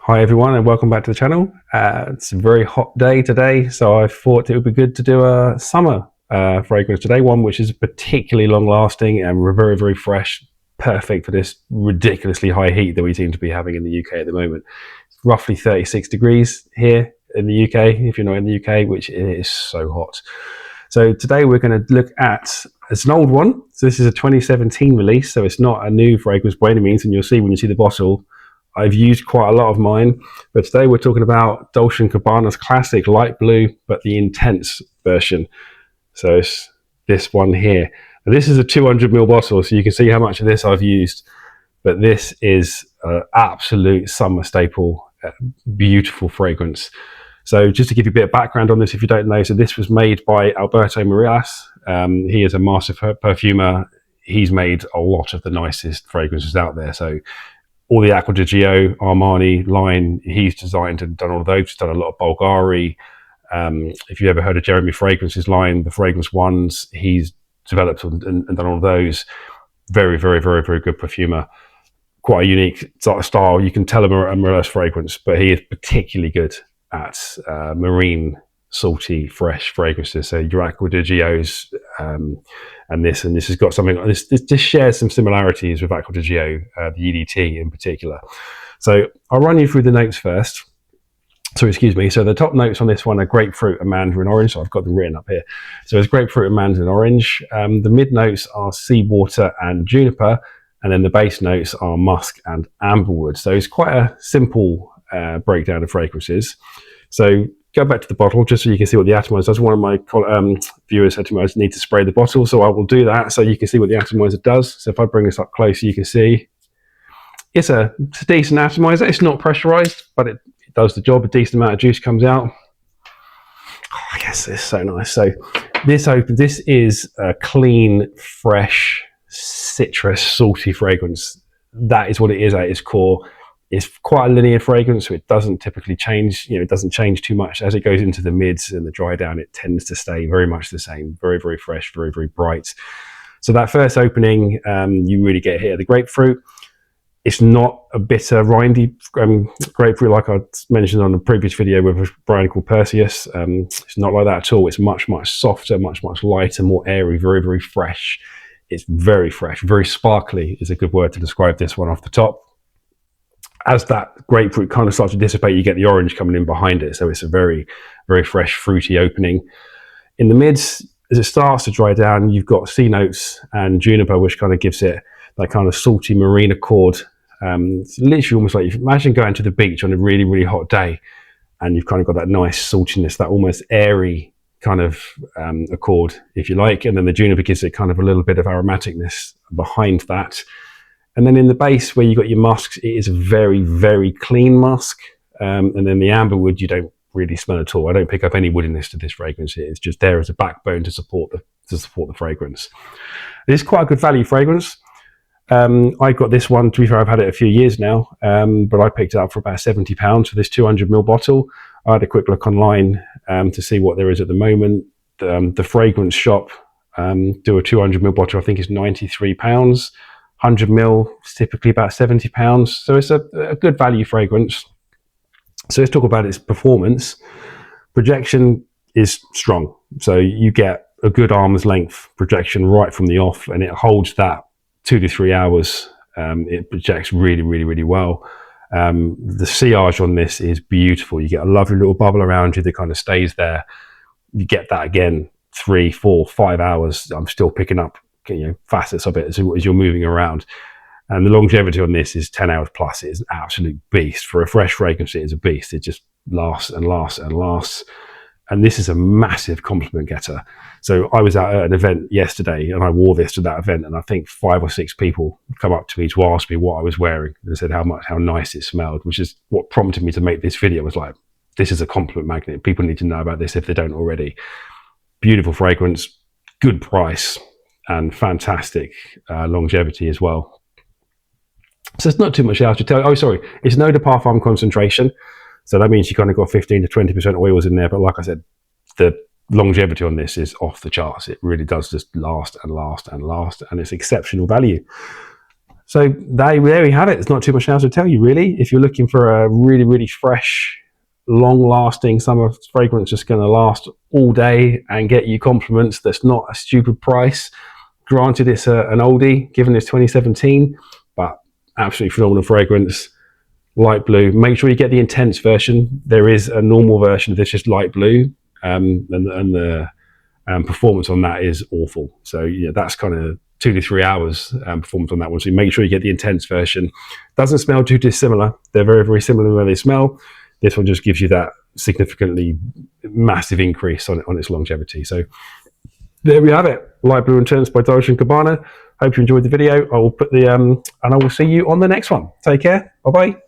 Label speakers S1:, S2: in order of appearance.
S1: Hi everyone and welcome back to the channel. It's a very hot day today, so I thought it would be good to do a summer fragrance today, one which is particularly long lasting and very, very fresh, perfect for this ridiculously high heat that we seem to be having in the UK at the moment. It's roughly 36 degrees here in the UK, if you're not in the UK, which is so hot. So today we're going to look at, it's an old one, so this is a 2017 release, so it's not a new fragrance by any means, and you'll see when you see the bottle I've used quite a lot of mine, but today we're talking about Dolce and Gabbana's classic light blue, but the intense version. So it's this one here. And this is a 200ml bottle, so you can see how much of this I've used. But this is an absolute summer staple, beautiful fragrance. So just to give you a bit of background on this, if you don't know, so this was made by Alberto Morillas. He is a master perfumer. He's made a lot of the nicest fragrances out there. So all the Acqua di Gio, Armani line, he's designed and done all of those. He's done a lot of Bulgari. If you ever heard of Jeremy Fragrance's line, the Fragrance Ones, he's developed and done all of those. Very, very, very, very good perfumer. Quite a unique sort of style. You can tell a Morillas fragrance, but he is particularly good at marine, salty, fresh fragrances. So your Acqua di Gios, and this has got something, this shares some similarities with Acqua di Gio, the EDT in particular. So I'll run you through the notes first. So excuse me. So the top notes on this one are grapefruit and mandarin orange. So I've got them written up here. So it's grapefruit and mandarin orange. The mid notes are seawater and juniper, and then the base notes are musk and amberwood. So it's quite a simple breakdown of fragrances. So go back to the bottle just so you can see what the atomizer does. One of my viewers said to me I just need to spray the bottle, so I will do that so you can see what the atomizer does. So if I bring this up close, you can see it's a decent atomizer. It's not pressurized, but it does the job. A decent amount of juice comes out. Oh, I guess it's so nice. So this is a clean, fresh, citrus, salty fragrance. That is what it is at its core. It's quite a linear fragrance, so it doesn't typically change. It doesn't change too much as it goes into the mids and the dry down. It tends to stay very much the same, very, very fresh, very, very bright. So that first opening, you really get here the grapefruit. It's not a bitter, rindy grapefruit like I mentioned on the previous video with a brand called Perseus. It's not like that at all. It's much, much softer, much, much lighter, more airy, very, very fresh. It's very fresh, very sparkly is a good word to describe this one off the top. As that grapefruit kind of starts to dissipate, you get the orange coming in behind it. So it's a very, very fresh, fruity opening. In the mids, as it starts to dry down, you've got sea notes and juniper, which kind of gives it that kind of salty marine accord. It's literally almost like, imagine going to the beach on a really, really hot day, and you've kind of got that nice saltiness, that almost airy kind of accord, if you like. And then the juniper gives it kind of a little bit of aromaticness behind that. And then in the base where you got your musks, it is a very, very clean musk. And then the amberwood, you don't really smell at all. I don't pick up any woodiness to this fragrance. It's just there as a backbone to support the fragrance. It is quite a good value fragrance. I got this one, to be fair, I've had it a few years now, but I picked it up for about £70 for this 200ml bottle. I had a quick look online to see what there is at the moment. The fragrance shop do a 200ml bottle, I think it's £93. 100ml is typically about £70, so it's a good value fragrance. So let's talk about its performance. Projection is strong, so you get a good arm's length projection right from the off, and it holds that 2 to 3 hours. It projects really, really, really well. The sillage on this is beautiful. You get a lovely little bubble around you that kind of stays there. You get that again 3, 4, 5 hours. I'm still picking up facets of it as you're moving around, and the longevity on this is 10 hours plus. It is an absolute beast. For a fresh fragrance, it is a beast. It just lasts and lasts and lasts, and this is a massive compliment getter. So I was out at an event yesterday and I wore this to that event, and I think 5 or 6 people come up to me to ask me what I was wearing and said how nice it smelled, which is what prompted me to make this video. Was like, this is a compliment magnet. People need to know about this if they don't already. Beautiful fragrance, good price, and fantastic longevity as well. So it's not too much else to tell. Oh, sorry, it's no de parfum concentration. So that means you kind of got 15 to 20% oils in there. But like I said, the longevity on this is off the charts. It really does just last and last and last, and it's exceptional value. So there we have it. There's not too much else to tell you, really. If you're looking for a really, really fresh, long-lasting summer fragrance just going to last all day and get you compliments, that's not a stupid price. Granted, it's an oldie, given it's 2017, but absolutely phenomenal fragrance. Light blue. Make sure you get the intense version. There is a normal version of this, just light blue, and the performance on that is awful. So yeah, that's kind of 2 to 3 hours performance on that one. So make sure you get the intense version. Doesn't smell too dissimilar. They're very, very similar when they smell. This one just gives you that significantly massive increase on its longevity. So there we have it. Light Blue Intense by Dolce and Gabbana. Hope you enjoyed the video. I will put the and I will see you on the next one. Take care. Bye bye.